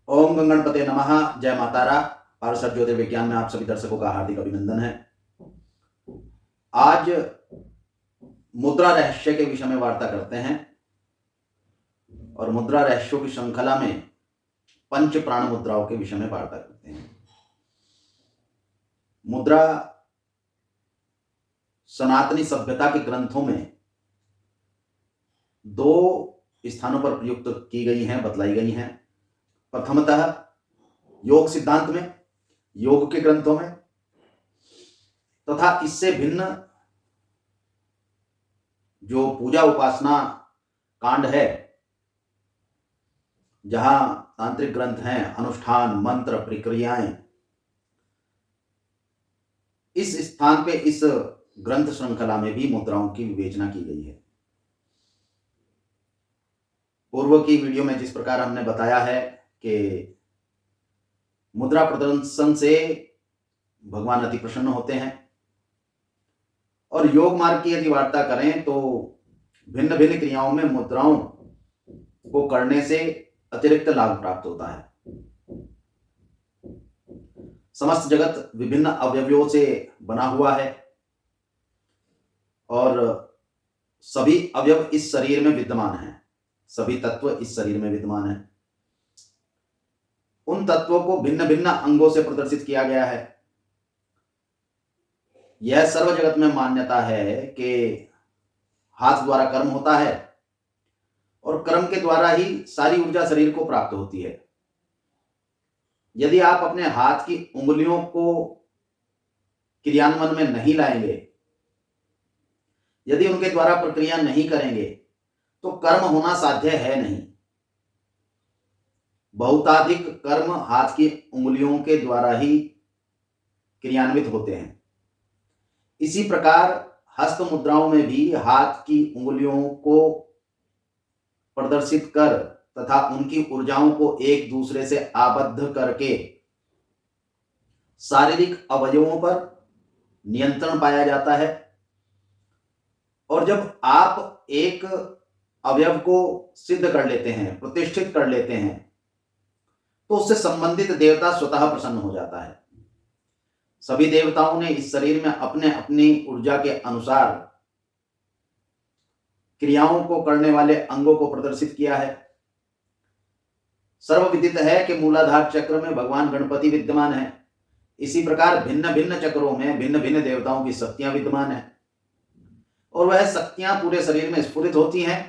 ओम गणपते नमः। जय मातारा। पारसर ज्योतिर्विज्ञान में आप सभी दर्शकों का हार्दिक अभिनंदन है। आज मुद्रा रहस्य के विषय में वार्ता करते हैं और मुद्रा रहस्यों की श्रृंखला में पंच प्राण मुद्राओं के विषय में वार्ता करते हैं। मुद्रा सनातनी सभ्यता के ग्रंथों में दो स्थानों पर प्रयुक्त की गई हैं, बतलाई गई हैं। प्रथमतः योग सिद्धांत में, योग के ग्रंथों में, तथा इससे भिन्न जो पूजा उपासना कांड है, जहां तांत्रिक ग्रंथ हैं, अनुष्ठान, मंत्र, प्रक्रियाएं, इस स्थान पे इस ग्रंथ श्रृंखला में भी मुद्राओं की विवेचना की गई है। पूर्व की वीडियो में जिस प्रकार हमने बताया है कि मुद्रा प्रदर्शन से भगवान अति प्रसन्न होते हैं, और योग मार्ग की यदि वार्ता करें तो भिन्न भिन्न क्रियाओं में मुद्राओं को करने से अतिरिक्त लाभ प्राप्त होता है। समस्त जगत विभिन्न अवयवों से बना हुआ है और सभी अवयव इस शरीर में विद्यमान हैं, सभी तत्व इस शरीर में विद्यमान हैं। उन तत्वों को भिन्न भिन्न अंगों से प्रदर्शित किया गया है। यह सर्व जगत में मान्यता है कि हाथ द्वारा कर्म होता है और कर्म के द्वारा ही सारी ऊर्जा शरीर को प्राप्त होती है। यदि आप अपने हाथ की उंगलियों को क्रियान्वयन में नहीं लाएंगे, यदि उनके द्वारा प्रक्रिया नहीं करेंगे, तो कर्म होना साध्य है नहीं। बहुताधिक कर्म हाथ की उंगलियों के द्वारा ही क्रियान्वित होते हैं। इसी प्रकार हस्त मुद्राओं में भी हाथ की उंगलियों को प्रदर्शित कर तथा उनकी ऊर्जाओं को एक दूसरे से आबद्ध करके शारीरिक अवयवों पर नियंत्रण पाया जाता है। और जब आप एक अवयव को सिद्ध कर लेते हैं, प्रतिष्ठित कर लेते हैं, तो उससे संबंधित देवता स्वतः प्रसन्न हो जाता है। सभी देवताओं ने इस शरीर में अपने अपनी ऊर्जा के अनुसार क्रियाओं को करने वाले अंगों को प्रदर्शित किया है। सर्वविदित है कि मूलाधार चक्र में भगवान गणपति विद्यमान है। इसी प्रकार भिन्न भिन्न चक्रों में भिन्न भिन्न देवताओं की शक्तियां विद्यमान है और वह शक्तियां पूरे शरीर में स्फुरित होती हैं।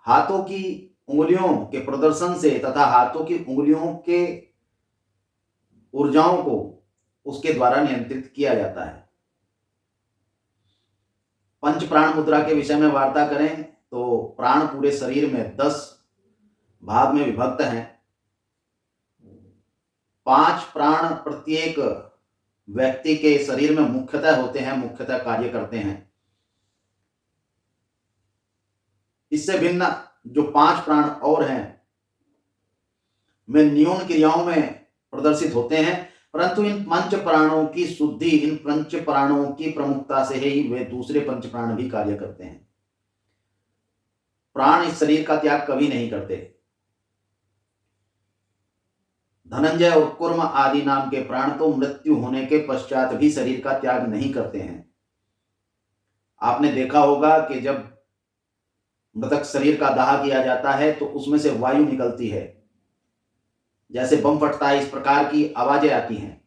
हाथों की उंगलियों के प्रदर्शन से तथा हाथों की उंगलियों के ऊर्जाओं को उसके द्वारा नियंत्रित किया जाता है। पंच प्राण मुद्रा के विषय में वार्ता करें तो प्राण पूरे शरीर में 10 भाग में विभक्त हैं। 5 प्राण प्रत्येक व्यक्ति के शरीर में मुख्यतः होते हैं, मुख्यतः कार्य करते हैं। इससे भिन्न जो 5 प्राण और हैं वे न्यून क्रियाओं में प्रदर्शित होते हैं, परंतु इन पंच प्राणों की शुद्धि, इन पंच प्राणों की प्रमुखता से ही वे दूसरे पंच प्राण भी कार्य करते हैं। प्राण इस शरीर का त्याग कभी नहीं करते। धनंजय और कुर्म आदि नाम के प्राण तो मृत्यु होने के पश्चात भी शरीर का त्याग नहीं करते हैं। आपने देखा होगा कि जब मृतक शरीर का दाह किया जाता है तो उसमें से वायु निकलती है, जैसे बम फटता है, इस प्रकार की आवाजें आती हैं,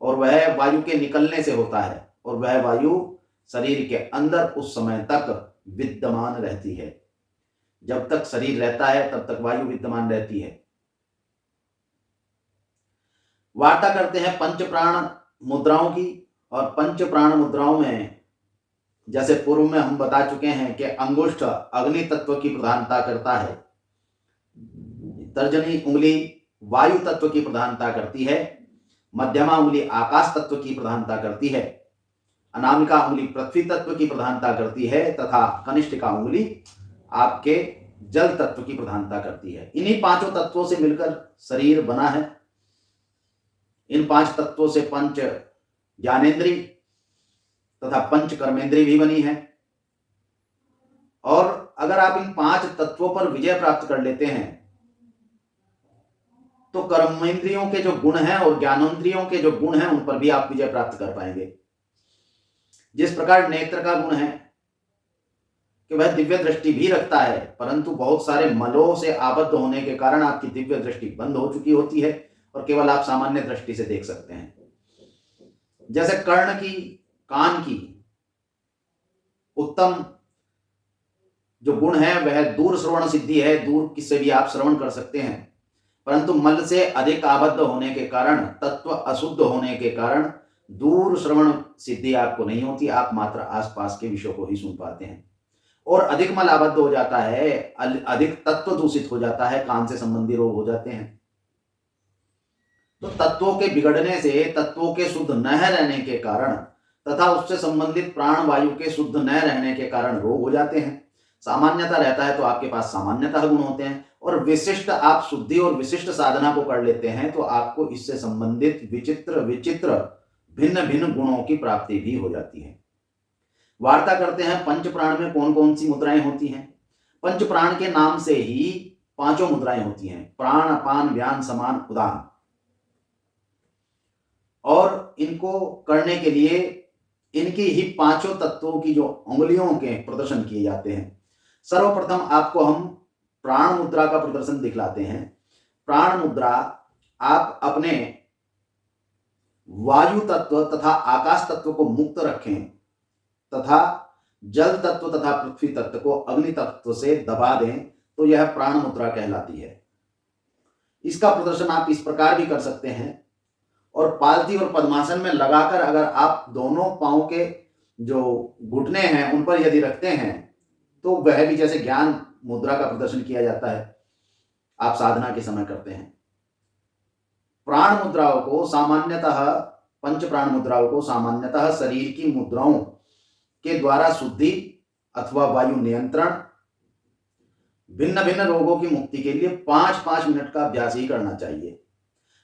और वह वायु के निकलने से होता है, और वह वायु शरीर के अंदर उस समय तक विद्यमान रहती है। जब तक शरीर रहता है तब तक वायु विद्यमान रहती है। वार्ता करते हैं पंच प्राण मुद्राओं की, और पंच प्राण मुद्राओं में जैसे पूर्व में हम बता चुके हैं कि अंगुष्ठ अग्नि तत्व की प्रधानता करता है, तर्जनी उंगली वायु तत्व की प्रधानता करती है, मध्यमा उंगली आकाश तत्व की प्रधानता करती है, अनामिका उंगली पृथ्वी तत्व की प्रधानता करती है, तथा कनिष्ठिका उंगली आपके जल तत्व की प्रधानता करती है। इन्हीं 5 तत्वों से मिलकर शरीर बना है। इन 5 तत्वों से पंच ज्ञानेन्द्रीय तथा पंच कर्मेंद्रीय भी बनी है। और अगर आप इन 5 तत्वों पर विजय प्राप्त कर लेते हैं तो कर्मेंद्रियों के जो गुण हैं और ज्ञानेंद्रियों के जो गुण हैं उन पर भी आप विजय प्राप्त कर पाएंगे। जिस प्रकार नेत्र का गुण है कि वह दिव्य दृष्टि भी रखता है, परंतु बहुत सारे मलों से आबद्ध होने के कारण आपकी दिव्य दृष्टि बंद हो चुकी होती है और केवल आप सामान्य दृष्टि से देख सकते हैं। जैसे कर्ण की, कान की उत्तम जो गुण है वह दूर श्रवण सिद्धि है, दूर किससे भी आप श्रवण कर सकते हैं, परंतु मल से अधिक आबद्ध होने के कारण, तत्व अशुद्ध होने के कारण दूर श्रवण सिद्धि आपको नहीं होती, आप मात्र आसपास के विषयों को ही सुन पाते हैं। और अधिक मल आबद्ध हो जाता है, अधिक तत्व दूषित हो जाता है, कान से संबंधी रोग हो जाते हैं। तो तत्वों के बिगड़ने से, तत्वों के शुद्ध न रहने के कारण तथा उससे संबंधित प्राण वायु के शुद्ध न रहने के कारण रोग हो जाते हैं। सामान्यता रहता है तो आपके पास सामान्यतः गुण होते हैं, और विशिष्ट आप शुद्धि और विशिष्ट साधना को कर लेते हैं तो आपको इससे संबंधित विचित्र विचित्र भिन्न भिन्न गुणों की प्राप्ति भी हो जाती है। वार्ता करते हैं पंच प्राण में कौन कौन सी मुद्राएं होती हैं। पंच प्राण के नाम से ही 5 मुद्राएं होती हैं, प्राण, अपान, व्यान, समान, उदान। और इनको करने के लिए इनकी ही 5 तत्वों की जो उंगलियों के प्रदर्शन किए जाते हैं। सर्वप्रथम आपको हम प्राण मुद्रा का प्रदर्शन दिखलाते हैं। प्राण मुद्रा आप अपने वायु तत्व तथा आकाश तत्व को मुक्त रखें तथा जल तत्व तथा पृथ्वी तत्व को अग्नि तत्व से दबा दें तो यह प्राण मुद्रा कहलाती है। इसका प्रदर्शन आप इस प्रकार भी कर सकते हैं, और पालथी और पद्मासन में लगाकर अगर आप दोनों पांव के जो घुटने हैं उन पर यदि रखते हैं तो वह भी जैसे ज्ञान मुद्रा का प्रदर्शन किया जाता है, आप साधना के समय करते हैं। प्राण मुद्राओं को सामान्यतः, पंच प्राण मुद्राओं को सामान्यतः शरीर की मुद्राओं के द्वारा शुद्धि अथवा वायु नियंत्रण, भिन्न भिन्न रोगों की मुक्ति के लिए 5-5 मिनट का अभ्यास ही करना चाहिए।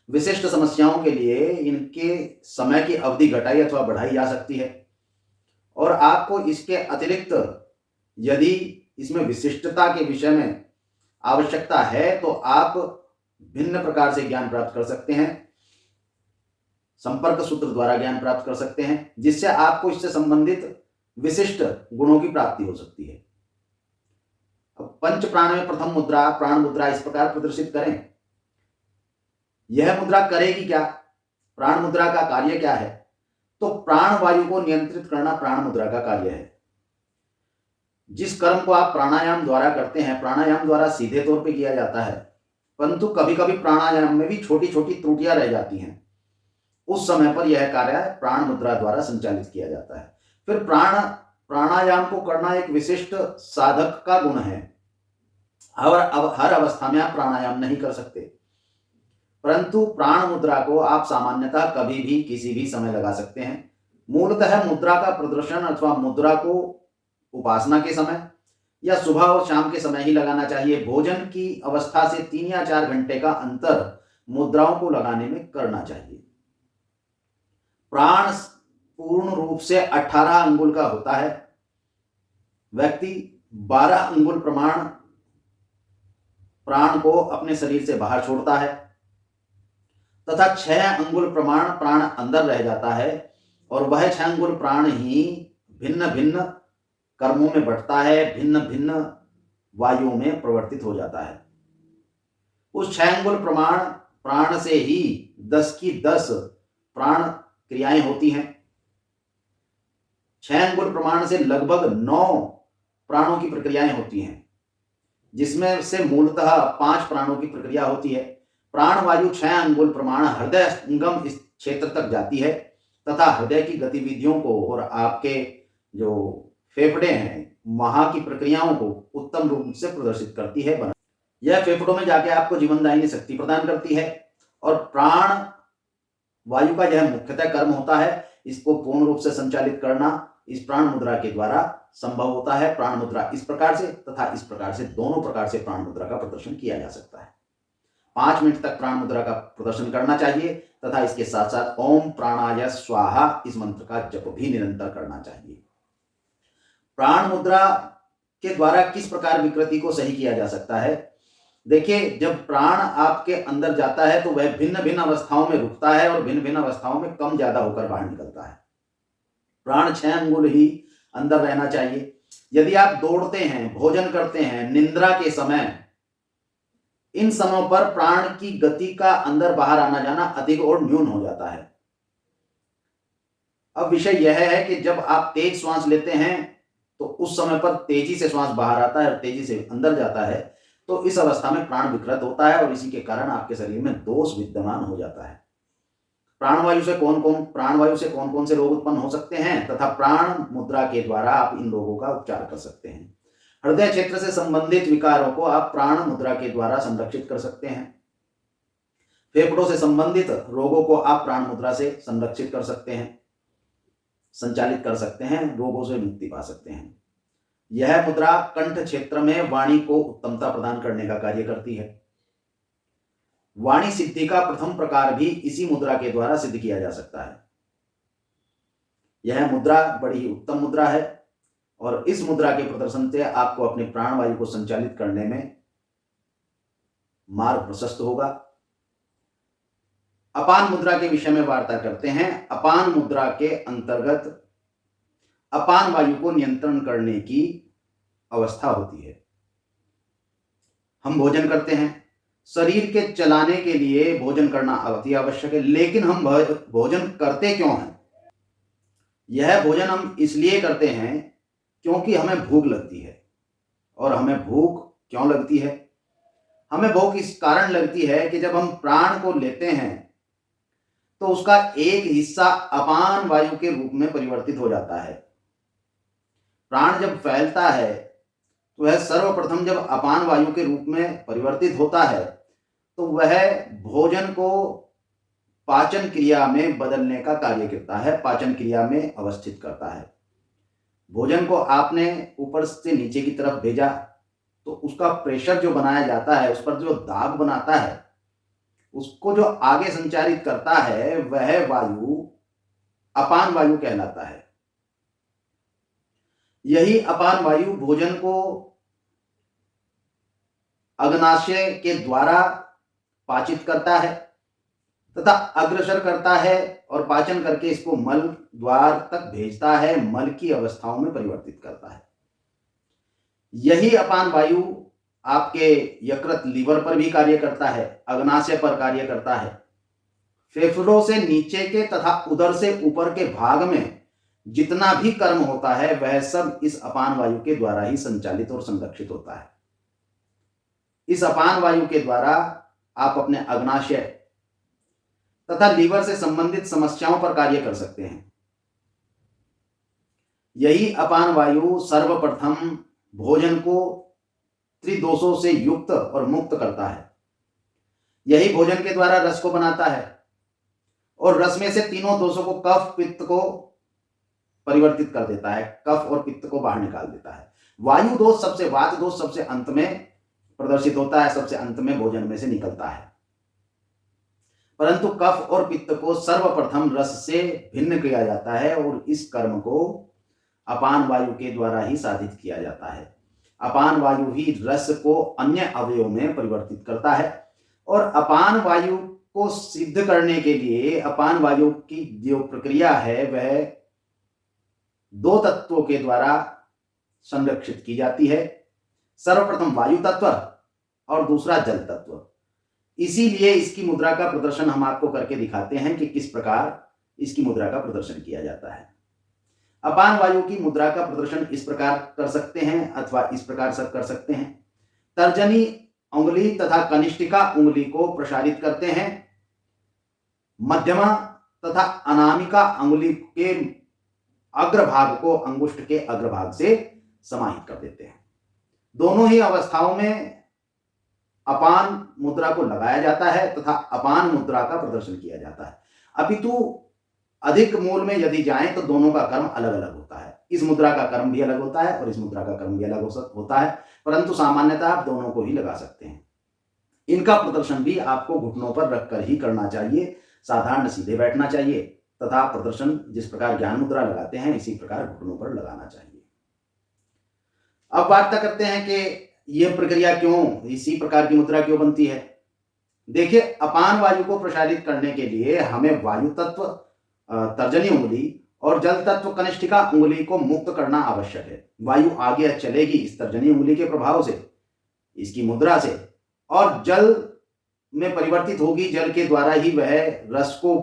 विशिष्ट समस्याओं के लिए इनके समय की अवधि घटाई अथवा बढ़ाई जा सकती है। और आपको इसके अतिरिक्त यदि इसमें विशिष्टता के विषय में आवश्यकता है तो आप भिन्न प्रकार से ज्ञान प्राप्त कर सकते हैं, संपर्क सूत्र द्वारा ज्ञान प्राप्त कर सकते हैं, जिससे आपको इससे संबंधित विशिष्ट गुणों की प्राप्ति हो सकती है। अब पंच प्राण में प्रथम मुद्रा प्राण मुद्रा इस प्रकार प्रदर्शित करें। यह मुद्रा करेगी क्या? प्राण मुद्रा का कार्य क्या है? तो प्राण वायु को नियंत्रित करना प्राण मुद्रा का कार्य है। जिस कर्म को आप प्राणायाम द्वारा करते हैं, प्राणायाम द्वारा सीधे तौर पे किया जाता है, परंतु कभी कभी प्राणायाम में भी छोटी छोटी त्रुटियां रह जाती हैं। उस समय पर यह कार्य प्राण मुद्रा द्वारा संचालित किया जाता है। फिर प्राणायाम को करना एक विशिष्ट साधक का गुण है। हर अवस्था में आप प्राणायाम नहीं कर सकते, परंतु प्राण मुद्रा को आप सामान्यतः कभी भी किसी भी समय लगा सकते हैं। मूलतः मुद्रा का प्रदर्शन अथवा मुद्रा को उपासना के समय या सुबह और शाम के समय ही लगाना चाहिए। भोजन की अवस्था से 3 या 4 घंटे का अंतर मुद्राओं को लगाने में करना चाहिए। प्राण पूर्ण रूप से 18 अंगुल का होता है। व्यक्ति 12 अंगुल प्राण को अपने शरीर से बाहर छोड़ता है तथा 6 अंगुल प्राण अंदर रह जाता है, और वह 6 अंगुल प्राण ही भिन्न भिन्न कर्मों में बढ़ता है, भिन्न भिन्न वायुओं में प्रवर्तित हो जाता है। उस 6 अंगुल प्राण से ही 10 की 10 प्राण क्रियाएं होती हैं। 6 अंगुल प्राण से लगभग 9 प्राणों की प्रक्रियाएं होती हैं, जिसमें से मूलतः 5 प्राणों की प्रक्रिया होती है। प्राण वायु 6 अंगुल प्रमाण हृदय अंगम इस क्षेत्र तक जाती है तथा हृदय की गतिविधियों को और आपके जो फेफड़े हैं वहां की प्रक्रियाओं को उत्तम रूप से प्रदर्शित करती है। यह फेफड़ों में जाके आपको जीवनदायिनी शक्ति प्रदान करती है, और प्राण वायु का यह मुख्यतः कर्म होता है। इसको पूर्ण रूप से संचालित करना इस प्राण मुद्रा के द्वारा संभव होता है। प्राण मुद्रा इस प्रकार से तथा इस प्रकार से, दोनों प्रकार से प्राण मुद्रा का प्रदर्शन किया जा सकता है। 5 मिनट तक प्राण मुद्रा का प्रदर्शन करना चाहिए तथा इसके साथ साथ ओम प्राणाय स्वाहा इस मंत्र का जप भी निरंतर करना चाहिए। प्राण मुद्रा के द्वारा किस प्रकार विकृति को सही किया जा सकता है। देखिए, जब प्राण आपके अंदर जाता है तो वह भिन्न भिन्न अवस्थाओं में रुकता है और भिन्न भिन्न अवस्थाओं में कम ज्यादा होकर बाहर निकलता है। प्राण 6 अंगुल ही अंदर रहना चाहिए। यदि आप दौड़ते हैं, भोजन करते हैं, निद्रा के समय, इन समयों पर प्राण की गति का अंदर बाहर आना जाना अधिक और न्यून हो जाता है। अब विषय यह है कि जब आप तेज श्वास लेते हैं तो उस समय पर तेजी से श्वास बाहर आता है और तेजी से अंदर जाता है, तो इस अवस्था में प्राण विकृत होता है और इसी के कारण आपके शरीर में दोष विद्यमान हो जाता है। प्राणवायु से कौन कौन से रोग उत्पन्न हो सकते हैं तथा प्राण मुद्रा के द्वारा आप इन रोगों का उपचार कर सकते हैं। हृदय क्षेत्र से संबंधित विकारों को आप प्राण मुद्रा के द्वारा संरक्षित कर सकते हैं। फेफड़ों से संबंधित रोगों को आप प्राण मुद्रा से संरक्षित कर सकते हैं, संचालित कर सकते हैं, रोगों से मुक्ति पा सकते हैं। यह मुद्रा कंठ क्षेत्र में वाणी को उत्तमता प्रदान करने का कार्य करती है। वाणी सिद्धि का प्रथम प्रकार भी इसी मुद्रा के द्वारा सिद्ध किया जा सकता है। यह मुद्रा बड़ी ही उत्तम मुद्रा है और इस मुद्रा के प्रदर्शन से आपको अपने प्राणवायु को संचालित करने में मार्ग प्रशस्त होगा। अपान मुद्रा के विषय में वार्ता करते हैं। अपान मुद्रा के अंतर्गत अपान वायु को नियंत्रण करने की अवस्था होती है। हम भोजन करते हैं, शरीर के चलाने के लिए भोजन करना अति आवश्यक है, लेकिन हम भोजन करते क्यों हैं? यह भोजन हम इसलिए करते हैं क्योंकि हमें भूख लगती है। और हमें भूख क्यों लगती है? हमें भूख इस कारण लगती है कि जब हम प्राण को लेते हैं तो उसका एक हिस्सा अपान वायु के रूप में परिवर्तित हो जाता है। प्राण जब फैलता है तो वह सर्वप्रथम जब अपान वायु के रूप में परिवर्तित होता है तो वह भोजन को पाचन क्रिया में बदलने का कार्य करता है, पाचन क्रिया में अवस्थित करता है। भोजन को आपने ऊपर से नीचे की तरफ भेजा तो उसका प्रेशर जो बनाया जाता है, उस पर जो दाग बनाता है, उसको जो आगे संचारित करता है वह वायु अपान वायु कहलाता है। यही अपान वायु भोजन को अग्नाशय के द्वारा पाचित करता है तथा अग्रसर करता है और पाचन करके इसको मल द्वार तक भेजता है, मल की अवस्थाओं में परिवर्तित करता है। यही अपान वायु आपके यकृत लीवर पर भी कार्य करता है, अग्नाशय पर कार्य करता है। फेफड़ों से नीचे के तथा उदर से ऊपर के भाग में जितना भी कर्म होता है वह सब इस अपान वायु के द्वारा ही संचालित और संरक्षित होता है। इस अपान वायु के द्वारा आप अपने अग्नाशय तथा लीवर से संबंधित समस्याओं पर कार्य कर सकते हैं। यही अपान वायु सर्वप्रथम भोजन को त्रिदोषों से युक्त और मुक्त करता है। यही भोजन के द्वारा रस को बनाता है और रस में से तीनों दोषों को, कफ पित्त को परिवर्तित कर देता है, कफ और पित्त को बाहर निकाल देता है। वायु दोष सबसे, वात दोष सबसे अंत में प्रदर्शित होता है, सबसे अंत में भोजन में से निकलता है। परंतु कफ और पित्त को सर्वप्रथम रस से भिन्न किया जाता है और इस कर्म को अपान वायु के द्वारा ही साधित किया जाता है। अपान वायु ही रस को अन्य अवयवों में परिवर्तित करता है और अपान वायु को सिद्ध करने के लिए अपान वायु की जो प्रक्रिया है वह दो तत्वों के द्वारा संरक्षित की जाती है। सर्वप्रथम वायु तत्व और दूसरा जल तत्व। इसीलिए इसकी मुद्रा का प्रदर्शन हम आपको करके दिखाते हैं कि किस प्रकार इसकी मुद्रा का प्रदर्शन किया जाता है। अपान वायु की मुद्रा का प्रदर्शन इस प्रकार कर सकते हैं अथवा इस प्रकार सब कर सकते हैं। तर्जनी उंगली तथा कनिष्ठिका उंगली को प्रसारित करते हैं। मध्यमा तथा अनामिका उंगली के अग्रभाग को अंगुष्ठ के अग्रभाग से समाहित कर देते हैं। दोनों ही अवस्थाओं में अपान मुद्रा को लगाया जाता है तथा अपान मुद्रा का प्रदर्शन किया जाता है। अपितु अधिक मूल में यदि जाएं तो दोनों का कर्म अलग अलग होता है। इस मुद्रा का कर्म भी अलग होता है और इस मुद्रा का कर्म भी अलग होता है, परंतु सामान्यतः आप दोनों को ही लगा सकते हैं। इनका प्रदर्शन भी आपको घुटनों पर रखकर ही करना चाहिए। साधारण सीधे बैठना चाहिए तथा प्रदर्शन जिस प्रकार ज्ञान मुद्रा लगाते हैं इसी प्रकार घुटनों पर लगाना चाहिए। अब वार्ता करते हैं कि यह प्रक्रिया क्यों, इसी प्रकार की मुद्रा क्यों बनती है। देखिए, अपान वायु को प्रसारित करने के लिए हमें वायु तत्व तर्जनी उंगली और जल तत्व कनिष्ठिका उंगली को मुक्त करना आवश्यक है। वायु आगे चलेगी इस तर्जनी उंगली के प्रभाव से, इसकी मुद्रा से, और जल में परिवर्तित होगी। जल के द्वारा ही वह रस को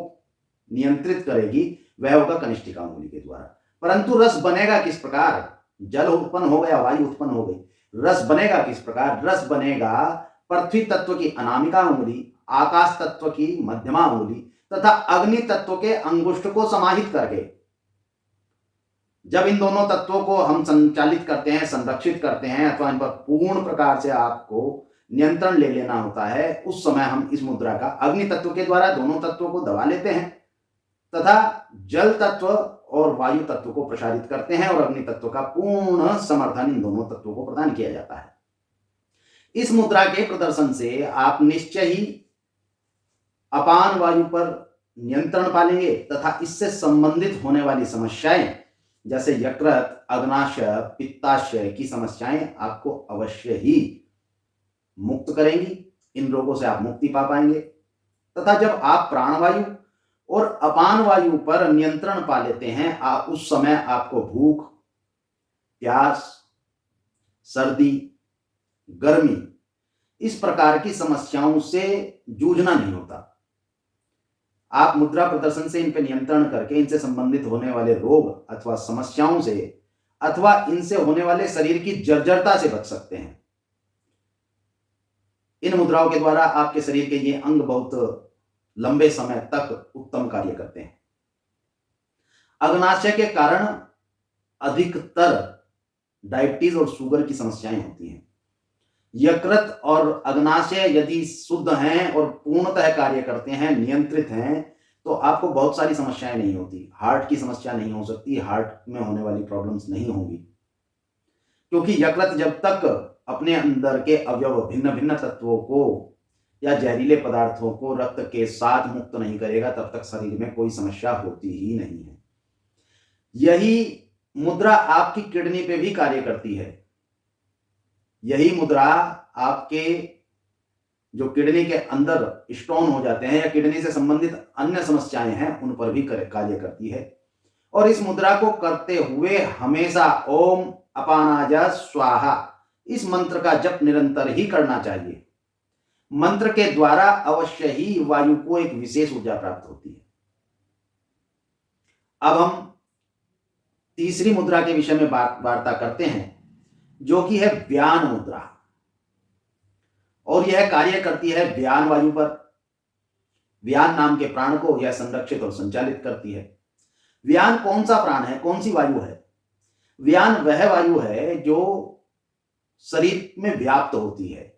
नियंत्रित करेगी, वह होगा कनिष्ठिका उंगली के द्वारा। परंतु रस बनेगा किस प्रकार? जल उत्पन्न हो गया, वायु उत्पन्न हो गई, रस बनेगा किस प्रकार? रस बनेगा पृथ्वी तत्व की अनामिका उंगली, आकाश तत्व की मध्यमा उंगली तथा अग्नि तत्व के अंगुष्ठ को समाहित करके। जब इन दोनों तत्वों को हम संचालित करते हैं, संरक्षित करते हैं, अथवा इन पर पूर्ण प्रकार से आपको नियंत्रण ले लेना होता है, उस समय हम इस मुद्रा का अग्नि तत्व के द्वारा दोनों तत्वों को दबा लेते हैं तथा जल तत्व और वायु तत्व को प्रसारित करते हैं, और अग्नि तत्व का पूर्ण समर्थन इन दोनों तत्वों को प्रदान किया जाता है। इस मुद्रा के प्रदर्शन से आप निश्चय ही अपान वायु पर नियंत्रण पालेंगे तथा इससे संबंधित होने वाली समस्याएं जैसे यकृत, अग्नाशय, पित्ताशय की समस्याएं आपको अवश्य ही मुक्त करेंगी। इन रोगों से आप मुक्ति पा पाएंगे। तथा जब आप प्राणवायु और अपान वायु पर नियंत्रण पा लेते हैं, उस समय आपको भूख, प्यास, सर्दी, गर्मी इस प्रकार की समस्याओं से जूझना नहीं होता। आप मुद्रा प्रदर्शन से इन पर नियंत्रण करके इनसे संबंधित होने वाले रोग अथवा समस्याओं से अथवा इनसे होने वाले शरीर की जर्जरता से बच सकते हैं। इन मुद्राओं के द्वारा आपके शरीर के ये अंग बहुत लंबे समय तक उत्तम कार्य करते हैं। अग्नाशय के कारण अधिकतर डायबिटीज और शुगर की समस्याएं होती हैं। यकृत और अग्नाशय यदि शुद्ध हैं और पूर्णतः कार्य करते हैं, नियंत्रित हैं, तो आपको बहुत सारी समस्याएं नहीं होती। हार्ट की समस्या नहीं हो सकती, हार्ट में होने वाली प्रॉब्लम्स नहीं होंगी, क्योंकि यकृत जब तक अपने अंदर के अवयव भिन्न भिन्न तत्वों को या जहरीले पदार्थों को रक्त के साथ मुक्त नहीं करेगा, तब तक शरीर में कोई समस्या होती ही नहीं है। यही मुद्रा आपकी किडनी पे भी कार्य करती है। यही मुद्रा आपके जो किडनी के अंदर स्टोन हो जाते हैं या किडनी से संबंधित अन्य समस्याएं हैं, उन पर भी कार्य करती है। और इस मुद्रा को करते हुए हमेशा ओम अपानाय स्वाहा इस मंत्र का जप निरंतर ही करना चाहिए। मंत्र के द्वारा अवश्य ही वायु को एक विशेष ऊर्जा प्राप्त होती है। अब हम तीसरी मुद्रा के विषय में वार्ता करते हैं, जो कि है व्यान मुद्रा, और यह कार्य करती है व्यान वायु पर। व्यान नाम के प्राण को यह संरक्षित और संचालित करती है। व्यान कौन सा प्राण है, कौन सी वायु है? व्यान वह वायु है जो शरीर में व्याप्त होती है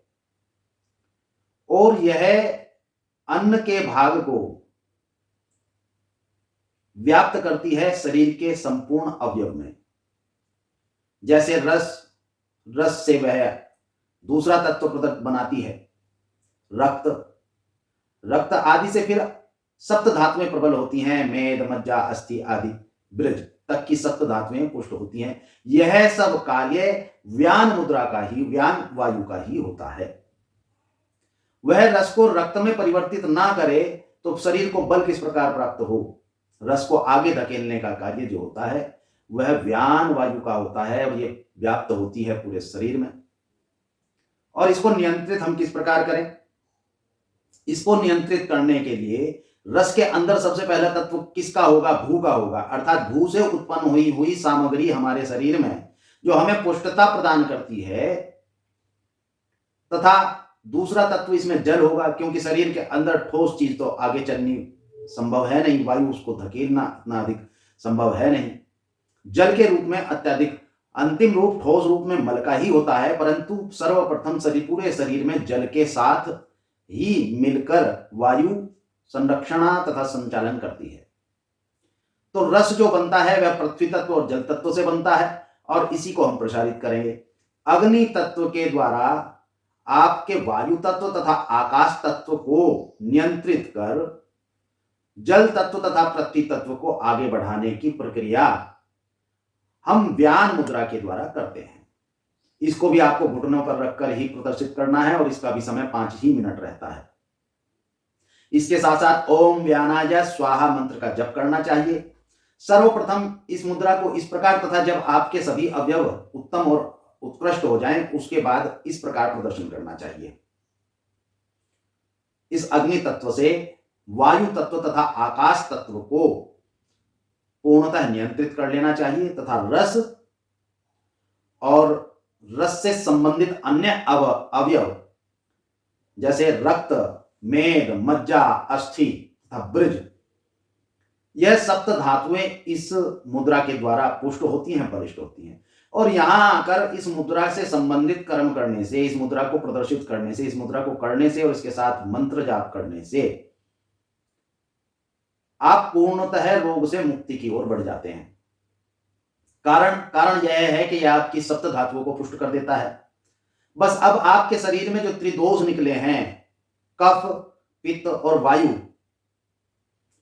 और यह अन्न के भाग को व्याप्त करती है शरीर के संपूर्ण अवयव में। जैसे रस से वह दूसरा तत्व पदार्थ बनाती है, रक्त आदि से फिर सप्त धातुएं प्रबल होती हैं, मेद, मज्जा, अस्थि आदि ब्रज तक की सप्त धातुएं पुष्ट होती हैं। यह सब कार्य व्यान मुद्रा का ही, व्यान वायु का ही होता है। वह रस को रक्त में परिवर्तित ना करे तो शरीर को बल किस प्रकार प्राप्त हो? रस को आगे धकेलने का कार्य जो होता है वह व्यान वायु का होता है, और ये व्याप्त होती है पूरे शरीर में। और इसको नियंत्रित हम किस प्रकार करें? इसको नियंत्रित करने के लिए रस के अंदर सबसे पहला तत्व किसका होगा? भू का होगा। अर्थात भू से उत्पन्न हुई सामग्री हमारे शरीर में जो हमें पुष्टता प्रदान करती है, तथा दूसरा तत्व इसमें जल होगा, क्योंकि शरीर के अंदर ठोस चीज तो आगे चलनी संभव है नहीं, वायु उसको धकेलना इतना अधिक संभव है नहीं। जल के रूप में अत्यधिक अंतिम रूप ठोस रूप में मल का ही होता है, परंतु सर्वप्रथम पूरे शरीर में जल के साथ ही मिलकर वायु संरक्षण तथा संचालन करती है। तो रस जो बनता है वह पृथ्वी तत्व और जल तत्व से बनता है, और इसी को हम प्रसारित करेंगे। अग्नि तत्व के द्वारा आपके वायु तत्व तथा आकाश तत्व को नियंत्रित कर जल तत्व तथा पृथ्वी तत्व को आगे बढ़ाने की प्रक्रिया हम व्यान मुद्रा के द्वारा करते हैं। इसको भी आपको घुटनों पर रखकर ही प्रदर्शित करना है और इसका भी समय 5 ही मिनट रहता है। इसके साथ साथ ओम व्यानाय स्वाहा मंत्र का जप करना चाहिए। सर्वप्रथम इस मुद्रा को इस प्रकार तथा जब आपके सभी अवयव उत्तम और उत्कृष्ट हो जाएं, उसके बाद इस प्रकार प्रदर्शन करना चाहिए। इस अग्नि तत्व से वायु तत्व तथा आकाश तत्व को पूर्णतः नियंत्रित कर लेना चाहिए तथा रस और रस से संबंधित अन्य अवयव जैसे रक्त, मेद, मज्जा, अस्थि तथा ब्रज, यह सप्त धातुएं इस मुद्रा के द्वारा पुष्ट होती हैं, बलिष्ठ होती हैं। और यहां आकर इस मुद्रा से संबंधित कर्म करने से, इस मुद्रा को प्रदर्शित करने से, इस मुद्रा को करने से और इसके साथ मंत्र जाप करने से आप पूर्णतः रोग से मुक्ति की ओर बढ़ जाते हैं। कारण यह है कि यह आपकी सप्त धातुओं को पुष्ट कर देता है। बस अब आपके शरीर में जो त्रिदोष निकले हैं, कफ, पित्त और वायु,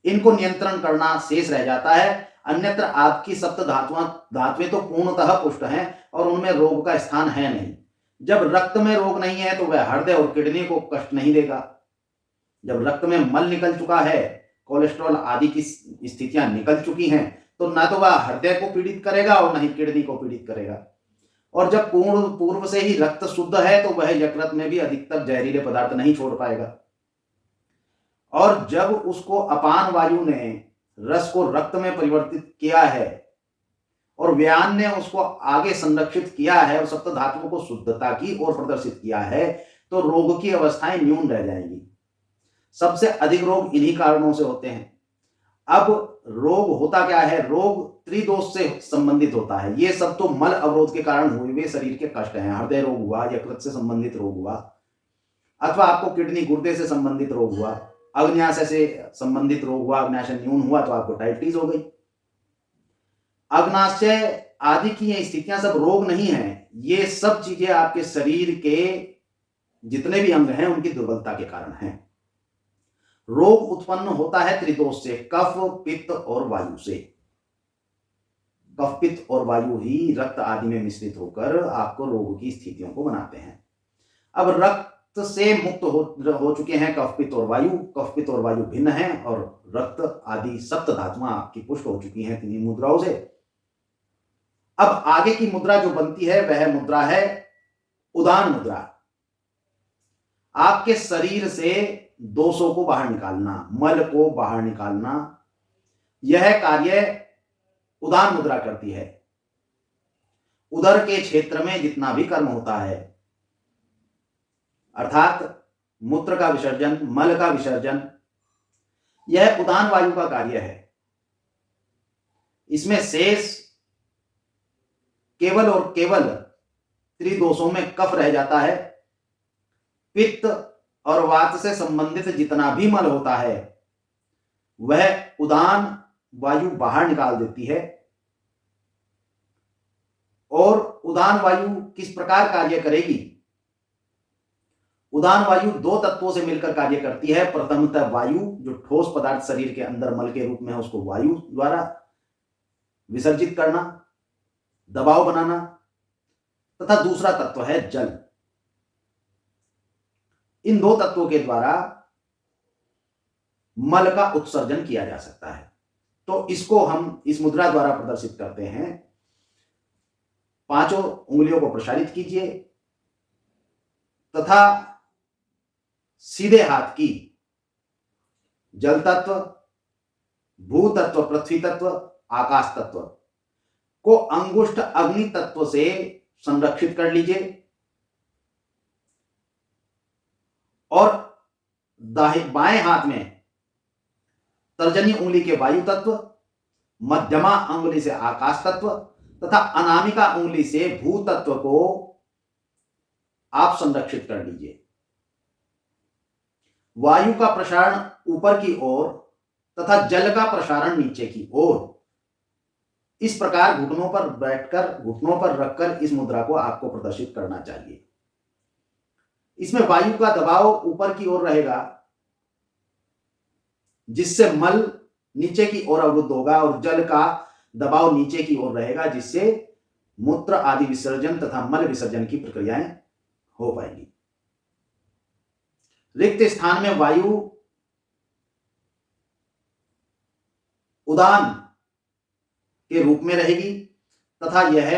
इनको नियंत्रण करना शेष रह जाता है। अन्यत्र आपकी सप्त धातुएं तो पूर्णतः पुष्ट हैं और उनमें रोग का स्थान है नहीं। जब रक्त में रोग नहीं है तो वह हृदय और किडनी को कष्ट नहीं देगा। जब रक्त में मल निकल चुका है, कोलेस्ट्रॉल आदि की स्थितियां निकल चुकी हैं, तो ना तो वह हृदय को पीड़ित करेगा और न ही किडनी को पीड़ित करेगा। और जब पूर्व से ही रक्त शुद्ध है तो वह यकृत में भी अधिकतर जहरीले पदार्थ नहीं छोड़ पाएगा। और जब उसको अपान वायु ने रस को रक्त में परिवर्तित किया है और व्यान ने उसको आगे संरक्षित किया है और सप्त धातुओं को शुद्धता की ओर प्रदर्शित किया है, तो रोग की अवस्थाएं न्यून रह जाएंगी। सबसे अधिक रोग इन्हीं कारणों से होते हैं। अब रोग होता क्या है? रोग त्रिदोष से संबंधित होता है। ये सब तो मल अवरोध के कारण हुए हुए शरीर के कष्ट हैं। हृदय रोग हुआ, यकृत से संबंधित रोग हुआ, अथवा आपको किडनी गुर्दे से संबंधित रोग हुआ, अग्न्याशय से संबंधित रोग हुआ, अग्न्याशय न्यून हुआ तो आपको डायबिटीज हो गई। अग्नाशय आदि की ये स्थितियां सब रोग नहीं है, ये सब चीजें आपके शरीर के जितने भी अंग हैं उनकी दुर्बलता के कारण हैं। रोग उत्पन्न होता है त्रिदोष से, कफ, पित्त और वायु से। कफ, पित्त और वायु ही रक्त आदि में मिश्रित होकर आपको रोग की स्थितियों को बनाते हैं। अब रक्त से मुक्त हो चुके हैं कफ, पित्त और वायु। कफ, पित्त और वायु भिन्न हैं और रक्त आदि सप्त धातुआं आपकी पुष्ट हो चुकी हैं तीन मुद्राओं से। अब आगे की मुद्रा जो बनती है वह मुद्रा है उदान मुद्रा। आपके शरीर से दोषों को बाहर निकालना, मल को बाहर निकालना, यह कार्य उदान मुद्रा करती है। उदर के क्षेत्र में जितना भी कर्म होता है, अर्थात मूत्र का विसर्जन, मल का विसर्जन, यह उदान वायु का कार्य है। इसमें शेष केवल और केवल त्रिदोषों में कफ रह जाता है। पित्त और वात से संबंधित जितना भी मल होता है वह उदान वायु बाहर निकाल देती है। और उदान वायु किस प्रकार कार्य करेगी? उदान वायु दो तत्वों से मिलकर कार्य करती है। प्रथमतः वायु, जो ठोस पदार्थ शरीर के अंदर मल के रूप में है, उसको वायु द्वारा विसर्जित करना, दबाव बनाना, तथा दूसरा तत्व है जल। इन दो तत्वों के द्वारा मल का उत्सर्जन किया जा सकता है। तो इसको हम इस मुद्रा द्वारा प्रदर्शित करते हैं। पांचों उंगलियों को प्रसारित कीजिए तथा सीधे हाथ की जल तत्व, भू तत्व, पृथ्वी तत्व, आकाश तत्व को अंगुष्ठ अग्नि तत्व से संरक्षित कर लीजिए और बाएं हाथ में तर्जनी उंगली के वायु तत्व, मध्यमा उंगली से आकाश तत्व तथा अनामिका उंगली से भू तत्व को आप संरक्षित कर लीजिए। वायु का प्रसारण ऊपर की ओर तथा जल का प्रसारण नीचे की ओर, इस प्रकार घुटनों पर बैठकर, घुटनों पर रखकर इस मुद्रा को आपको प्रदर्शित करना चाहिए। इसमें वायु का दबाव ऊपर की ओर रहेगा जिससे मल नीचे की ओर अवरुद्ध होगा और जल का दबाव नीचे की ओर रहेगा जिससे मूत्र आदि विसर्जन तथा मल विसर्जन की प्रक्रियाएं हो पाएंगी। रिक्त स्थान में वायु उदान के रूप में रहेगी तथा यह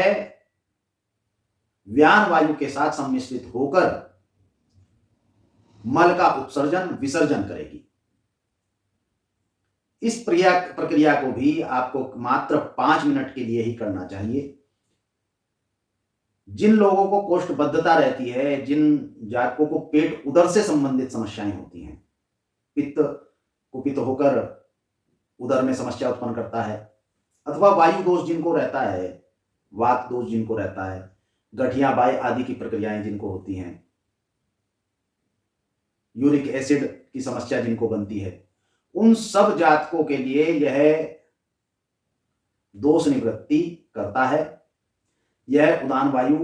व्यान वायु के साथ सम्मिश्रित होकर मल का उत्सर्जन विसर्जन करेगी। इस प्रक्रिया को भी आपको मात्र 5 मिनट के लिए ही करना चाहिए। जिन लोगों को कोष्ठबद्धता रहती है, जिन जातकों को पेट उदर से संबंधित समस्याएं होती हैं, पित्त कुपित होकर उदर में समस्या उत्पन्न करता है, अथवा वायु दोष जिनको रहता है, वात दोष जिनको रहता है, गठिया बाय आदि की प्रक्रियाएं जिनको होती हैं, यूरिक एसिड की समस्या जिनको बनती है, उन सब जातकों के लिए यह दोष निवृत्ति करता है। यह उदान वायु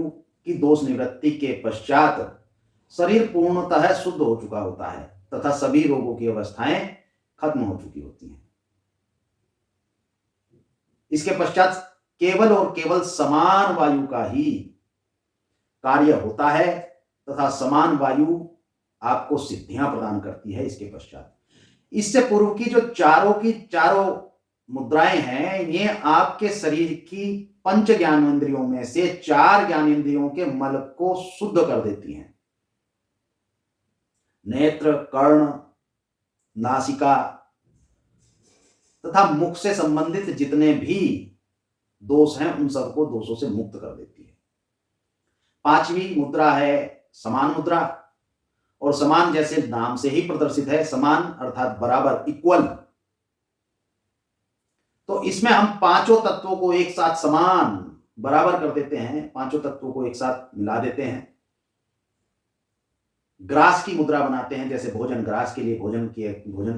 की दोष निवृत्ति के पश्चात शरीर पूर्णतः शुद्ध हो चुका होता है तथा सभी रोगों की अवस्थाएं खत्म हो चुकी होती हैं। इसके पश्चात केवल और केवल समान वायु का ही कार्य होता है तथा समान वायु आपको सिद्धियां प्रदान करती है। इसके पश्चात इससे पूर्व की जो चारों मुद्राएं हैं, ये आपके शरीर की 5 ज्ञानेंद्रियों में से 4 ज्ञानेंद्रियों के मल को शुद्ध कर देती हैं। नेत्र, कर्ण, नासिका तथा मुख से संबंधित जितने भी दोष हैं, उन सबको दोषों से मुक्त कर देती है। 5वीं मुद्रा है समान मुद्रा, और समान जैसे नाम से ही प्रदर्शित है, समान अर्थात बराबर, इक्वल। तो इसमें हम 5 तत्वों को एक साथ समान बराबर कर देते हैं, 5 तत्वों को एक साथ मिला देते हैं। ग्रास की मुद्रा बनाते हैं, जैसे भोजन ग्रास के लिए भोजन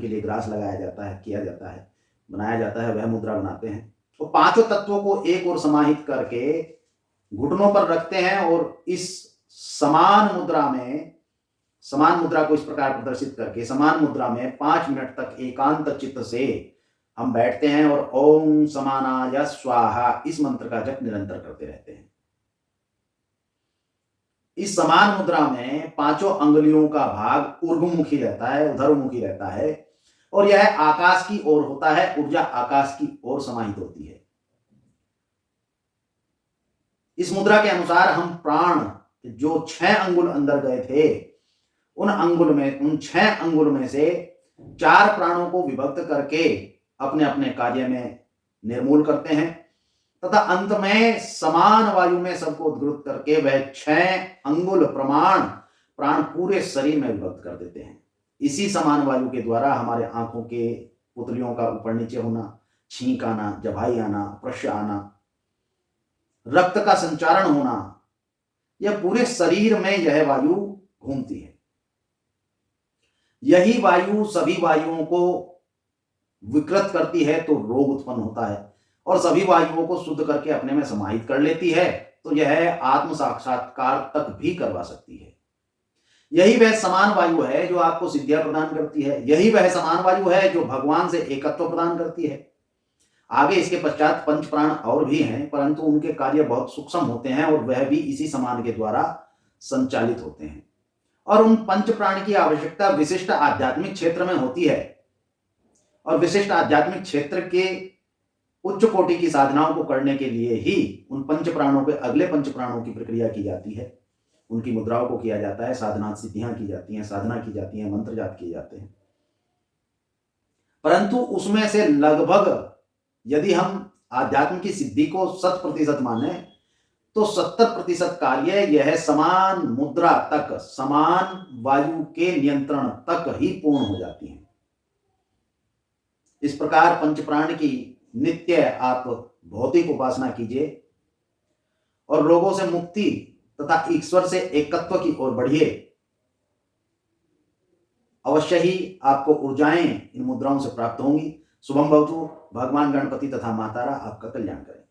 के लिए ग्रास लगाया जाता है, किया जाता है, बनाया जाता है, वह मुद्रा बनाते हैं। तो 5 तत्वों को एक और समाहित करके घुटनों पर रखते हैं और इस समान मुद्रा को इस प्रकार प्रदर्शित करके समान मुद्रा में 5 मिनट तक एकांत चित्त से हम बैठते हैं और ओम समानाय स्वाहा इस मंत्र का जप निरंतर करते रहते हैं। इस समान मुद्रा में 5 अंगुलियों का भाग ऊर्ध्वमुखी रहता है, उधरमुखी रहता है, और यह आकाश की ओर होता है, ऊर्जा आकाश की ओर समाहित होती है। इस मुद्रा के अनुसार हम प्राण जो 6 अंगुल अंदर गए थे, उन 6 अंगुल में से 4 प्राणों को विभक्त करके अपने अपने कार्य में निर्मूल करते हैं तथा अंत में समान वायु में सबको उद्गृत करके वह 6 अंगुल प्राण पूरे शरीर में विभक्त कर देते हैं। इसी समान वायु के द्वारा हमारे आंखों के पुतलियों का ऊपर नीचे होना, छींक आना, जभाई आना, प्रश्य आना, रक्त का संचारण होना, यह पूरे शरीर में यह वायु घूमती है। यही वायु सभी वायुओं को विकृत करती है तो रोग उत्पन्न होता है, और सभी वायुओं को शुद्ध करके अपने में समाहित कर लेती है तो यह आत्म साक्षात्कार तक भी करवा सकती है। यही वह समान वायु है जो आपको सिद्धियां प्रदान करती है। यही वह समान वायु है जो भगवान से एकत्व प्रदान करती है। आगे इसके पश्चात 5 प्राण और भी हैं, परंतु उनके कार्य बहुत सूक्ष्म होते हैं और वह भी इसी समान के द्वारा संचालित होते हैं। और उन 5 प्राण की आवश्यकता विशिष्ट आध्यात्मिक क्षेत्र में होती है, और विशिष्ट आध्यात्मिक क्षेत्र के उच्च कोटि की साधनाओं को करने के लिए ही उन 5 प्राणों के अगले 5 प्राणों की प्रक्रिया की जाती है, उनकी मुद्राओं को किया जाता है, साधना सिद्धियां की जाती हैं, साधना की जाती है, मंत्र जाप किए जाते हैं। परंतु उसमें से लगभग, यदि हम आध्यात्म की सिद्धि को 100% माने, तो 70% कार्य यह समान मुद्रा तक, समान वायु के नियंत्रण तक ही पूर्ण हो जाती है। इस प्रकार 5 प्राण की नित्य आप भौतिक उपासना कीजिए और रोगों से मुक्ति तथा ईश्वर से एकत्व की ओर बढ़िए। अवश्य ही आपको ऊर्जाएं इन मुद्राओं से प्राप्त होंगी। शुभम भवतु। भगवान गणपति तथा मातारा आपका कल्याण करें।